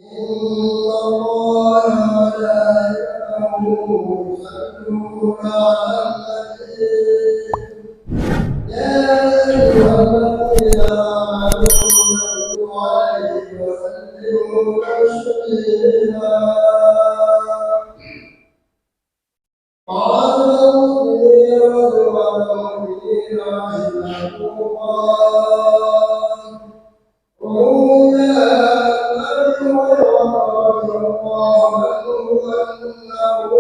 الله وملائكته يصلون على النبي يا أيها الذين آمنوا صلوا عليه وسلموا تسليما قال المؤمنين والمؤمنين رحمه الله روي أن رضي الله عنه أنه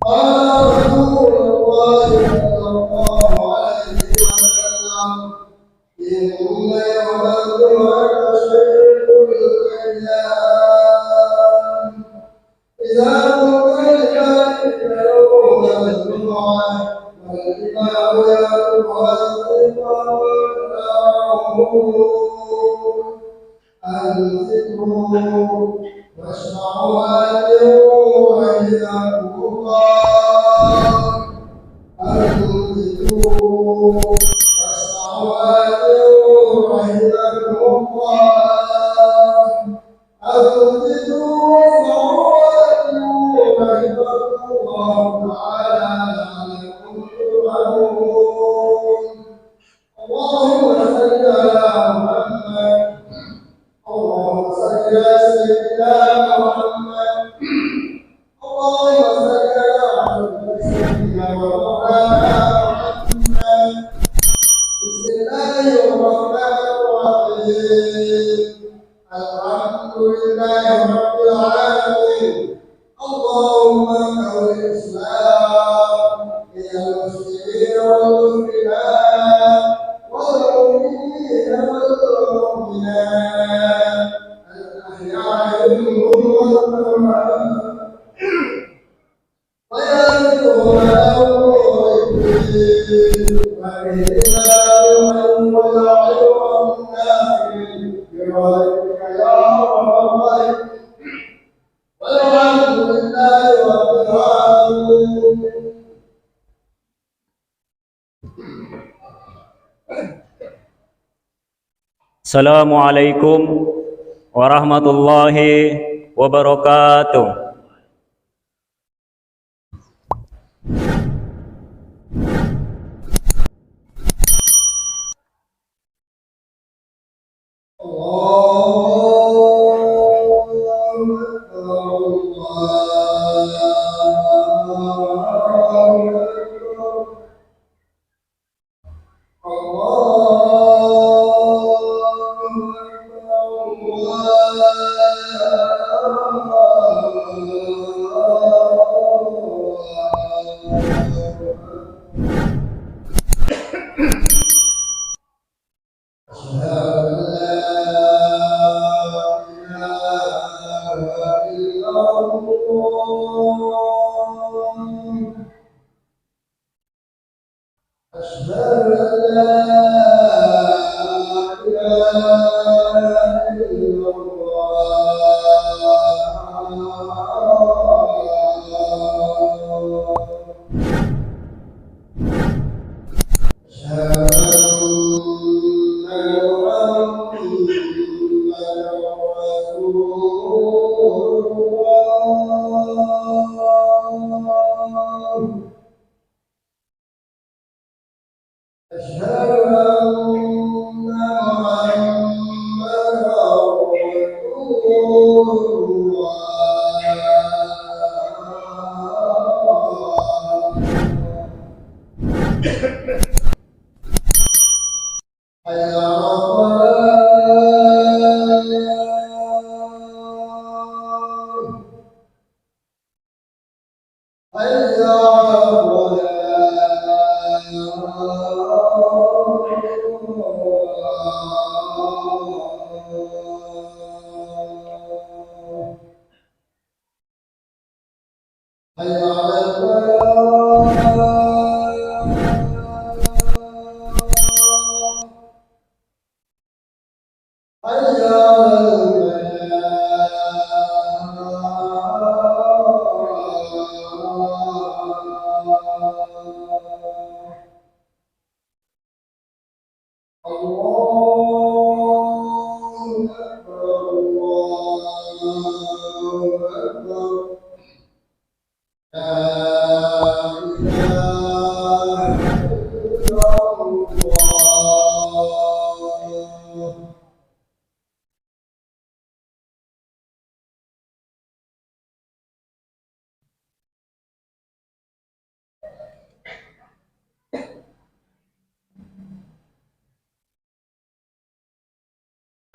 قال رسول الله صلى الله عليه وسلم إن يوم الجمعة شيء الأيام إذا كنت يوم الجمعة والإمام يأتها الصفة أنصتوا واسمعوا أجروا وإذا أنصتوا واسمعوا أجروا وإذا أنصتوا واسمعوا أجروا وإذا الله تعالى لعلكم ترحمون اللهم صل على محمد اللهم صل على سيدنا محمد اللهم صل على سيدنا ومولانا محمد بسم الله الرحمن الرحيم الحمد لله رب العالمين اللهم انصر الاسلام للمسلمين والمسلمات والمؤمنين والمؤمنات الأحياء منهم والأموات ويرزقهم الأولين وبالإسلام والعلم النافع برحمتك يا أرحم الراحمين والحمد لله رب العالمين. Assalamualaikum warahmatullahi wabarakatuh.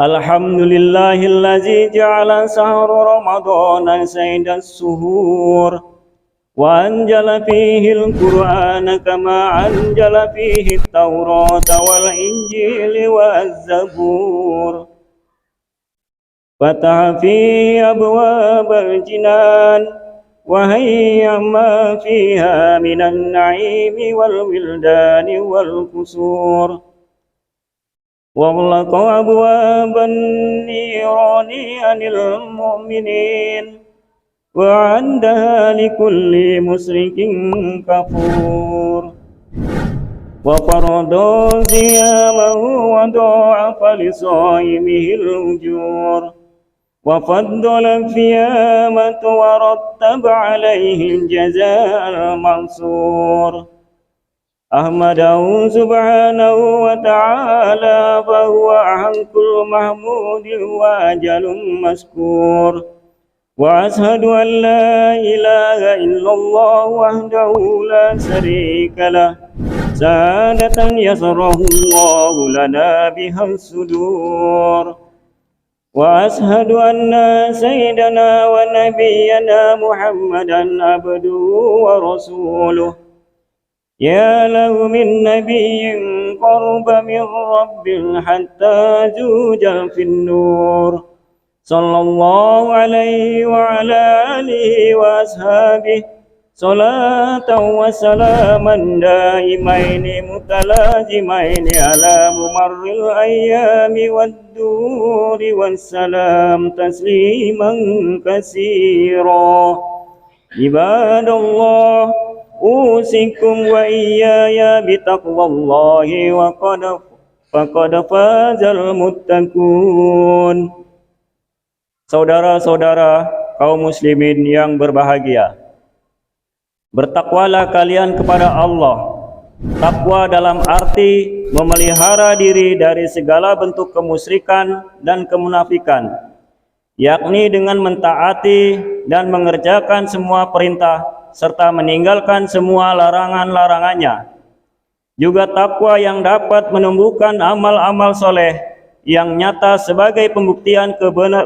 Alhamdulillahillazi ja'ala sahra Ramadana sayyidas suhur wa anjala fihi al-Qur'ana kama anjala fihi at-Taurata wal Injili waz-Zabur. Fataha fihi abwabal jinan wa hayya ma fiha minan na'imi wal wildani wal qusur. وَأَغْلَقَ أَبْوَابَ النِّيرَانِ عَنِ الْمُؤْمِنِينَ وَأَعَدَّهَا لِكُلِّ مُشْرِكٍ كَفُورٍ وَفَرَضَ صِيَامَهُ وَضَاعَفَ لِصَائِمِهِ الْأُجُورَ وَفَضَّلَ الصِّيَامَ وَرَتَّبَ عَلَيْهِ الْجَزَاءَ الْمَنصُورَ أحمده سبحانه وتعالى فهو أحق المحمود وأجل مشكور وأشهد أن لا إله إلا الله وحده لا شريك له شهادة يسره الله لنا بها الصدور وأشهد أن سيدنا ونبينا محمدا عبده ورسوله يا له من نبي قرب من رب حتى زوج في النور صلى الله عليه وعلى آله وأصحابه صلاة وسلاما دائمين متلازمين على ممر الأيام والدهور والسلام تسليما كثيرا عباد الله أوصيكم وإياي بتقوى الله فقد فاز المتقون. Saudara-saudara kaum muslimin yang berbahagia, bertakwalah kalian kepada Allah. Takwa dalam arti memelihara diri dari segala bentuk kemusyrikan dan kemunafikan, yakni dengan mentaati dan mengerjakan semua perintah serta meninggalkan semua larangan-larangannya. Juga takwa yang dapat menumbuhkan amal-amal soleh yang nyata sebagai pembuktian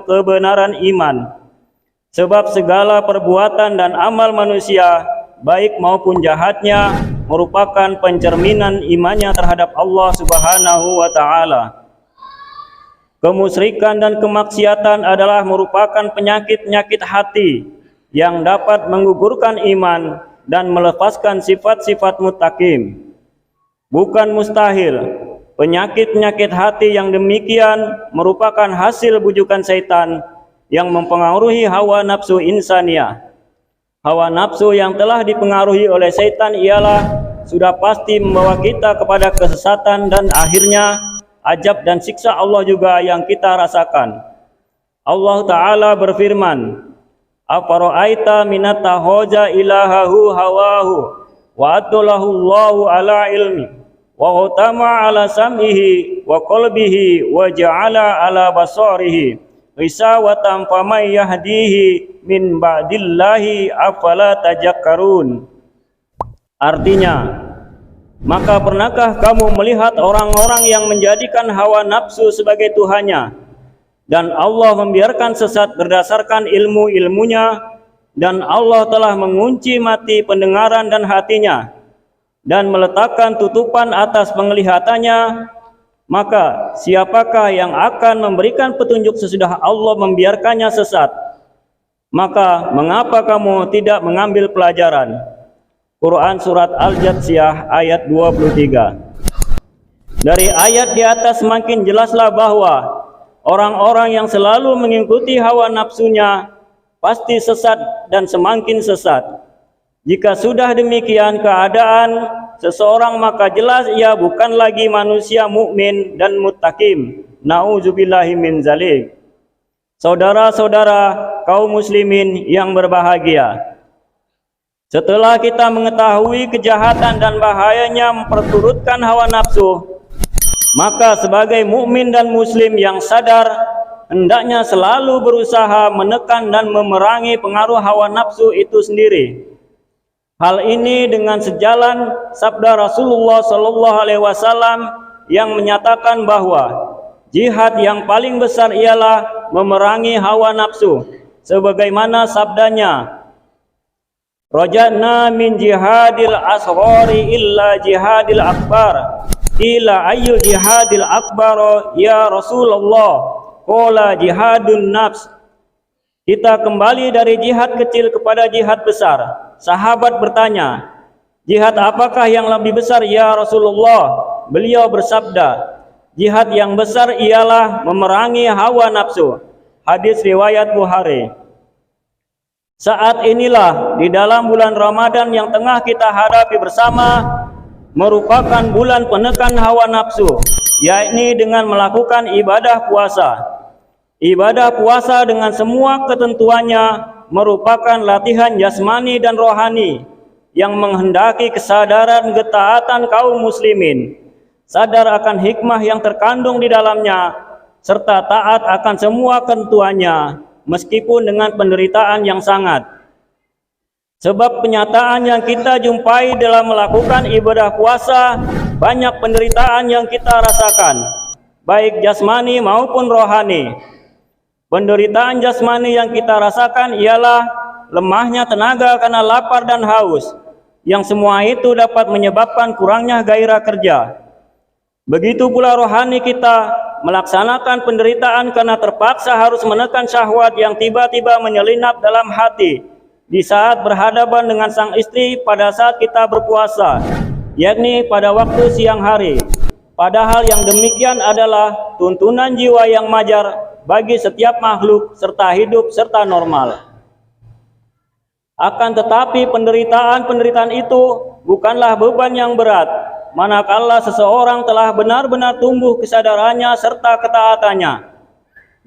kebenaran iman. Sebab segala perbuatan dan amal manusia, baik maupun jahatnya, merupakan pencerminan imannya terhadap Allah Subhanahu wa Ta'ala. Kemusyrikan dan kemaksiatan adalah merupakan penyakit-penyakit hati yang dapat menggugurkan iman dan melepaskan sifat-sifat muttaqin. Bukan mustahil penyakit-penyakit hati yang demikian merupakan hasil bujukan setan yang mempengaruhi hawa nafsu insaniah. Hawa nafsu yang telah dipengaruhi oleh setan ialah sudah pasti membawa kita kepada kesesatan dan akhirnya azab dan siksa Allah juga yang kita rasakan. Allah Ta'ala berfirman, Afara'aita minata hoja ilahahu hawahu wa atulahu Allahu ala ilmi wa hutama ala sam'ihi wa qalbihi wa ja'ala ala basarihi risawatan faman yahdihi min ba'dillahi afala tajakkarun. Artinya, maka pernahkah kamu melihat orang-orang yang menjadikan hawa nafsu sebagai Tuhannya, dan Allah membiarkan sesat berdasarkan ilmu-ilmunya, dan Allah telah mengunci mati pendengaran dan hatinya, dan meletakkan tutupan atas penglihatannya, maka siapakah yang akan memberikan petunjuk sesudah Allah membiarkannya sesat? Maka mengapa kamu tidak mengambil pelajaran? Quran Surat Al-Jathiyah ayat 23. Dari ayat di atas semakin jelaslah bahwa orang-orang yang selalu mengikuti hawa nafsunya pasti sesat dan semakin sesat. Jika sudah demikian keadaan seseorang, maka jelas ia bukan lagi manusia mukmin dan muttaqin. Nauzubillahi min zalik. Saudara-saudara kaum muslimin yang berbahagia, setelah kita mengetahui kejahatan dan bahayanya memperturutkan hawa nafsu, maka sebagai mukmin dan muslim yang sadar, hendaknya selalu berusaha menekan dan memerangi pengaruh hawa nafsu itu sendiri. Hal ini dengan sejalan sabda Rasulullah SAW yang menyatakan bahwa Jihad yang paling besar ialah memerangi hawa nafsu, sebagaimana sabdanya, raja'na min jihadil asghari illa jihadil akbar. Ila ayu jihadil akbar ya Rasulullah? Qala jihadun nafs. Kita kembali dari jihad kecil kepada jihad besar. Sahabat bertanya, jihad apakah yang lebih besar ya Rasulullah? Beliau bersabda, jihad yang besar ialah memerangi hawa nafsu. Hadis riwayat Bukhari. Saat inilah di dalam bulan Ramadan yang tengah kita hadapi bersama merupakan bulan penekan hawa nafsu, yakni dengan melakukan ibadah puasa. Ibadah puasa dengan semua ketentuannya merupakan latihan jasmani dan rohani yang menghendaki kesadaran ketaatan kaum muslimin, sadar akan hikmah yang terkandung di dalamnya, serta taat akan semua ketentuannya, meskipun dengan penderitaan yang sangat. Sebab kenyataan yang kita jumpai dalam melakukan ibadah puasa, banyak penderitaan yang kita rasakan, baik jasmani maupun rohani. Penderitaan jasmani yang kita rasakan ialah lemahnya tenaga karena lapar dan haus, yang semua itu dapat menyebabkan kurangnya gairah kerja. Begitu pula rohani kita melaksanakan penderitaan karena terpaksa harus menekan syahwat yang tiba-tiba menyelinap dalam hati di saat berhadapan dengan sang istri pada saat kita berpuasa, yakni pada waktu siang hari. Padahal yang demikian adalah tuntunan jiwa yang wajar bagi setiap makhluk serta hidup serta normal. Akan tetapi penderitaan itu bukanlah beban yang berat, manakala seseorang telah benar-benar tumbuh kesadarannya serta ketaatannya.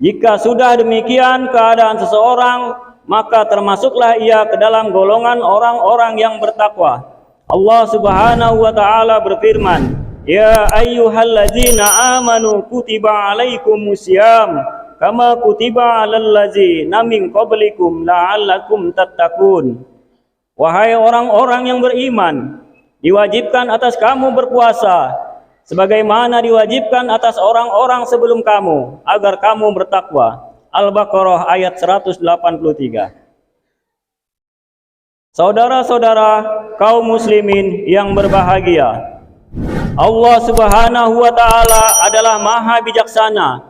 Jika sudah demikian keadaan seseorang, maka termasuklah ia ke dalam golongan orang-orang yang bertakwa. Allah Subhanahu wa taala berfirman, ya ayyuhallazina amanu kutiba alaikumusiyam kama kutiba alal ladzina min qablikum la'allakum tattaqun. Wahai orang-orang yang beriman, diwajibkan atas kamu berpuasa sebagaimana diwajibkan atas orang-orang sebelum kamu agar kamu bertakwa. Al-Baqarah ayat 183. Saudara-saudara kaum muslimin yang berbahagia, Allah Subhanahu wa taala adalah Maha bijaksana,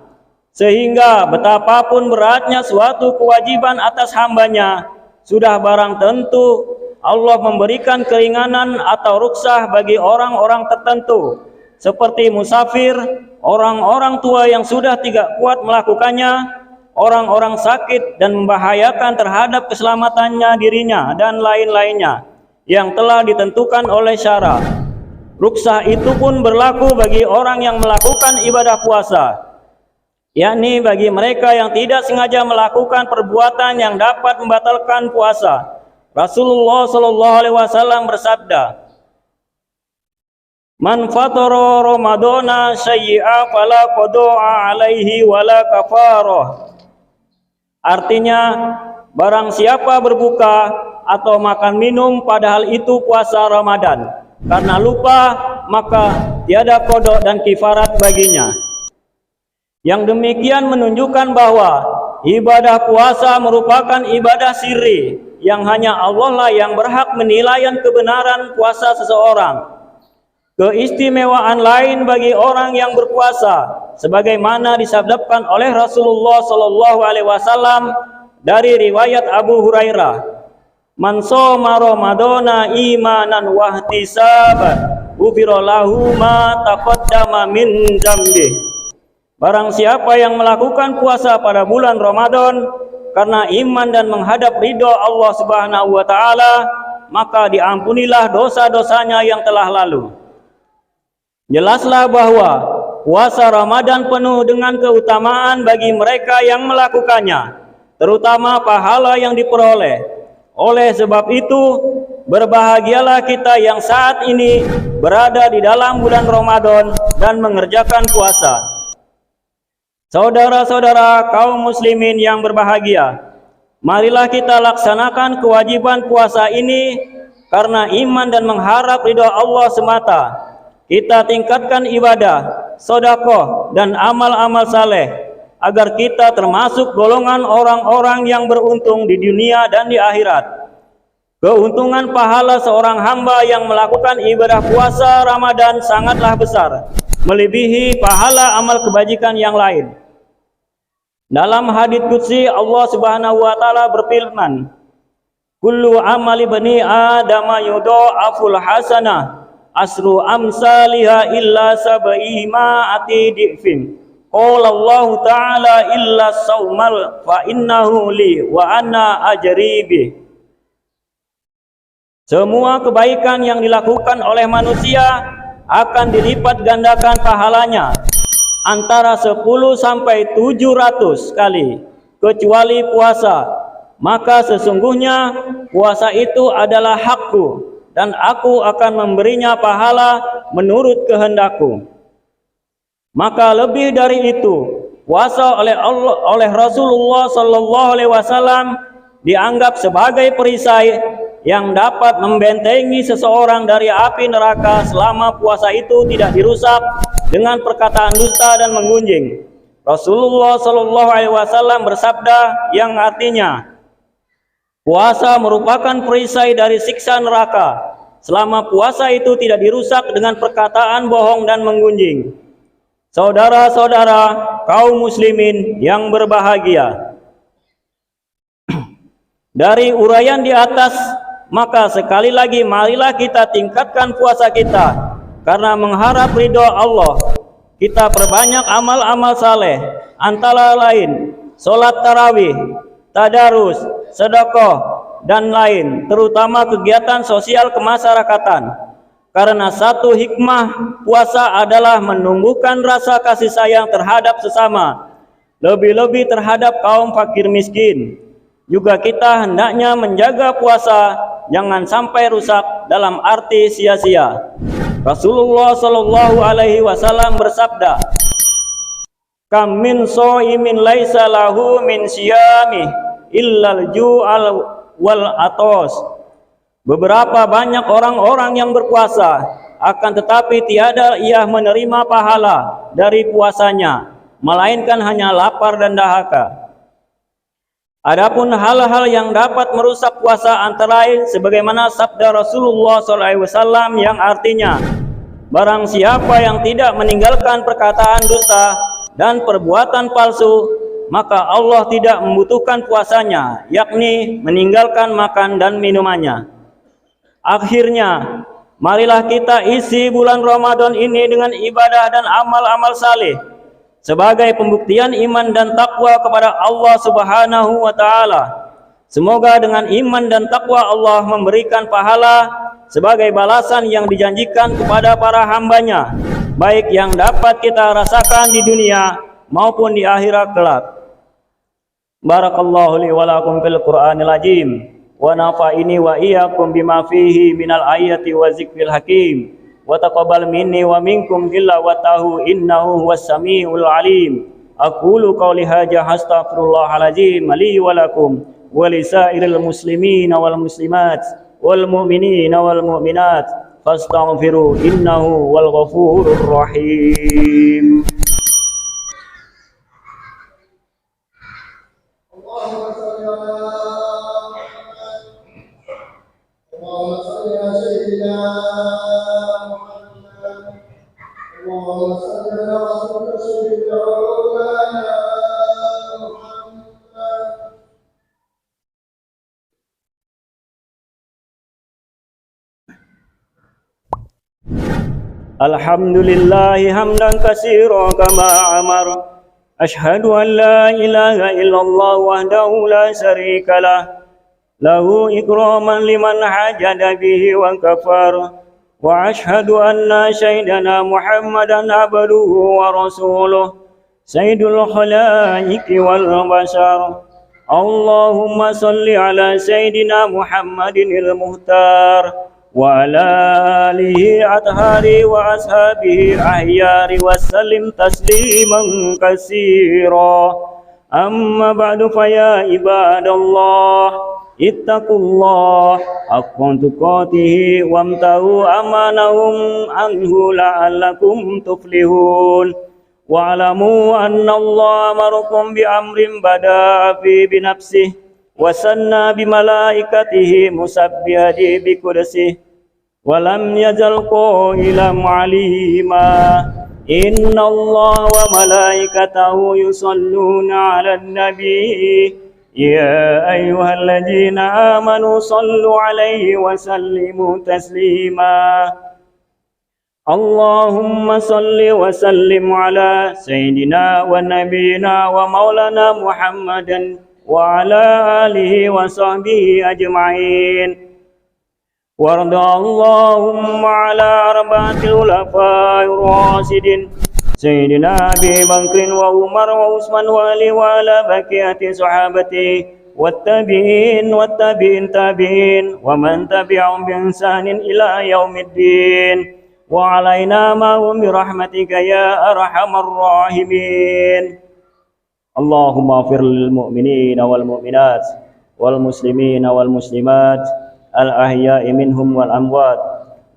sehingga betapapun beratnya suatu kewajiban atas hambanya, sudah barang tentu Allah memberikan keringanan atau rukhsah bagi orang-orang tertentu, seperti musafir, orang-orang tua yang sudah tidak kuat melakukannya, orang-orang sakit dan membahayakan terhadap keselamatannya dirinya, dan lain-lainnya yang telah ditentukan oleh syara. Rukhsah itu pun berlaku bagi orang yang melakukan ibadah puasa, yakni bagi mereka yang tidak sengaja melakukan perbuatan yang dapat membatalkan puasa. Rasulullah sallallahu alaihi wasallam bersabda, man fatara ramadana syai'a fala qada'a alaihi wala kafarah. Artinya, barang siapa berbuka atau makan minum padahal itu puasa Ramadan, karena lupa, maka tiada qada dan kifarat baginya. Yang demikian menunjukkan bahwa ibadah puasa merupakan ibadah sirri, yang hanya Allah lah yang berhak menilai kebenaran puasa seseorang. Keistimewaan lain bagi orang yang berpuasa, sebagaimana disabdakan oleh Rasulullah sallallahu alaihi wasallam dari riwayat Abu Hurairah, man shoma ramadana imanan wa ihtisaban ghufira lahu ma taqaddama min dzambi. Barang siapa yang melakukan puasa pada bulan Ramadan karena iman dan menghadap ridha Allah Subhanahu wa taala, maka diampunilah dosa-dosanya yang telah lalu. Jelaslah bahwa puasa Ramadan penuh dengan keutamaan bagi mereka yang melakukannya, terutama pahala yang diperoleh. Oleh sebab itu, berbahagialah kita yang saat ini berada di dalam bulan Ramadan dan mengerjakan puasa. Saudara-saudara kaum muslimin yang berbahagia, marilah kita laksanakan kewajiban puasa ini karena iman dan mengharap ridha Allah semata. kita tingkatkan ibadah, sedekah, dan amal-amal saleh agar kita termasuk golongan orang-orang yang beruntung di dunia dan di akhirat. Keuntungan pahala seorang hamba yang melakukan ibadah puasa Ramadan sangatlah besar, melebihi pahala amal kebajikan yang lain. Dalam hadits qudsi Allah Subhanahu wa taala berfirman, "Kullu amali bani Adama yudha'aful hasanah asru amsalha illa sab'ima'ati di'fin." Qala Allah taala illa saumal fa innahu li wa ana ajri bih. Semua kebaikan yang dilakukan oleh manusia akan dilipat gandakan pahalanya antara 10 sampai 700 kali kecuali puasa. Maka sesungguhnya puasa itu adalah hakku dan aku akan memberinya pahala menurut kehendakku. Maka lebih dari itu, puasa oleh Rasulullah sallallahu alaihi wasallam dianggap sebagai perisai yang dapat membentengi seseorang dari api neraka selama puasa itu tidak dirusak dengan perkataan dusta dan menggunjing. Rasulullah sallallahu alaihi wasallam bersabda yang artinya, puasa merupakan perisai dari siksa neraka selama puasa itu tidak dirusak dengan perkataan bohong dan menggunjing. Saudara-saudara kaum muslimin yang berbahagia, dari uraian di atas, maka sekali lagi marilah kita tingkatkan puasa kita karena mengharap ridho Allah. Kita perbanyak amal-amal saleh, antara lain sholat tarawih, tadarus, sedekah, dan lain, terutama kegiatan sosial kemasyarakatan. Karena satu hikmah puasa adalah menumbuhkan rasa kasih sayang terhadap sesama, lebih-lebih terhadap kaum fakir miskin. Juga kita hendaknya menjaga puasa jangan sampai rusak dalam arti sia-sia. Rasulullah sallallahu alaihi wasallam bersabda, "Kam min shaimin laisa lahu min siyami illal ju'al wal atos." Beberapa banyak orang-orang yang berpuasa, akan tetapi tiada ia menerima pahala dari puasanya, melainkan hanya lapar dan dahaga. Adapun hal-hal yang dapat merusak puasa antara lain sebagaimana sabda Rasulullah SAW yang artinya, barang siapa yang tidak meninggalkan perkataan dusta dan perbuatan palsu, maka Allah tidak membutuhkan puasanya, yakni meninggalkan makan dan minumannya. Akhirnya, marilah kita isi bulan Ramadan ini dengan ibadah dan amal-amal saleh sebagai pembuktian iman dan takwa kepada Allah Subhanahu wa taala. Semoga dengan iman dan takwa Allah memberikan pahala sebagai balasan yang dijanjikan kepada para hambanya, baik yang dapat kita rasakan di dunia maupun di akhirat kelak. Barakallahu li wa lakum fil Qur'anil azim wa nafa'ini wa iyyakum bima fihi minal ayati wa zikril hakim. Wa taqabbal minni wa minkum tilawatahu innahu huwas samiul alim. Aqulu qawli hadza astaghfirullahal azim li wa lakum wa lisairil muslimina wal muslimat wal mu'minina wal mu'minat fastaghfiru innahu wal ghafurur rahim. Allahumma shalli ala Muhammad. Allahumma shalli ala sayyidina اللهم صل على رسولك سيدنا مولانا محمد. Alhamdulillahi hamdan katsiran kama amar. Ashhadu an la ilaha illallah wahdahu la syarikalah, lahu ikraman liman hajada bihi wa kafar. Wa ashhadu anna sayyidana Muhammadan abduhu wa rasuluh sayyidul khalaiqi wal bashar. Allahumma salli ala sayyidina Muhammadinil muhtar wa ala alihi athari wa ashabihi ahyari wa sallim tasliman katsira. Amma ba'du fa ya ibadallah ittaqullah haqqa tuqatih wamtahu amanahum anhu la'allakum tuflihun. Wa'lamu anna Allah amarakum bi amrin bada'a fi binafsih wa sanna bi malaikatihi musabbihati bi qudsih wa lam yazal qailan alima. Inna Allah wa malaikatahu yusalluna 'alan nabi ya ayyuhalladzina amanu sallu 'alaihi wa sallimu taslima. Allahumma salli wa sallim ala sayyidina wa nabiyina wa maulana Muhammadan wa ala alihi wa sahbihi ajma'in. Warda Allahumma ala arba'atil khulafa'ir rasyidin sayyidina Abi Bakrin wa Umar wa Utsman wa Ali wa ala baqiyati sahabati wattabi'in tabi'in wa man tabi'ahum bi ihsanin ila yaumiddin. Wa alaina ma'hum bi rahmatika ya arhamar rahimin. Allahumma ighfir lil mu'minina wal mu'minat wal muslimina wal muslimat al ahya'i minhum wal amwat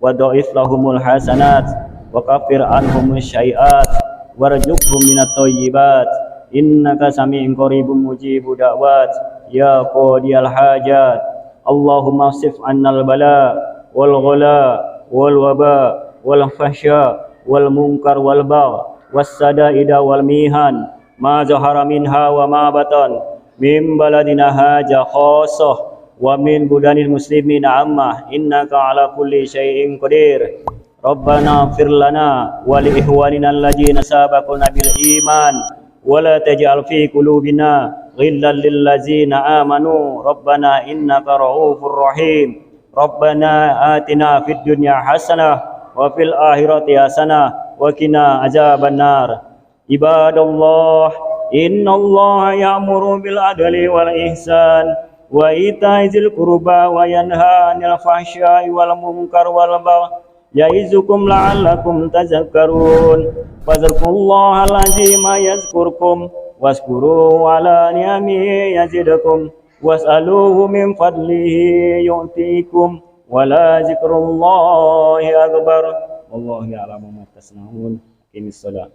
wa dha'if lahumul hasanat wa kaffir anhum syai'at warzuqhum minat thayyibat innaka sami'un qaribun mujibud da'wat ya qadiyal hajat. Allahumma sif 'annal bala wal ghala wal waba wal fahsya wal munkar wal bagh was sadaida wal mihan ma zahara minha wa ma batan min baladina haja khassah wa min budanil muslimina amma innaka ala kulli syai'in qadir. Rabbana ighfir lana wa li ikhwanina alladzina sabaquna bil iman wa la taj'al fi qulubina ghillan lil ladzina amanu rabbana innaka ra'ufur rahim. Rabbana atina fid dunya hasanah wa fil akhirati hasanah wa qina azabannar. Ibadallah, innallaha ya'muru bil adli wal ihsan wa ita'i dzil qurba wa yanha 'anil fahsya'i wal munkar wal baghi ya'izukum la'allakum tadhakkarun. Fadhkurullaha al-'azima yazkurkum washkuru 'ala ni'amihi yazidkum was'aluhu min fadlihi yu'tikum wala zikrullahi akbar. Wallahu ya'lamu ma tasna'un. Qimis shalah.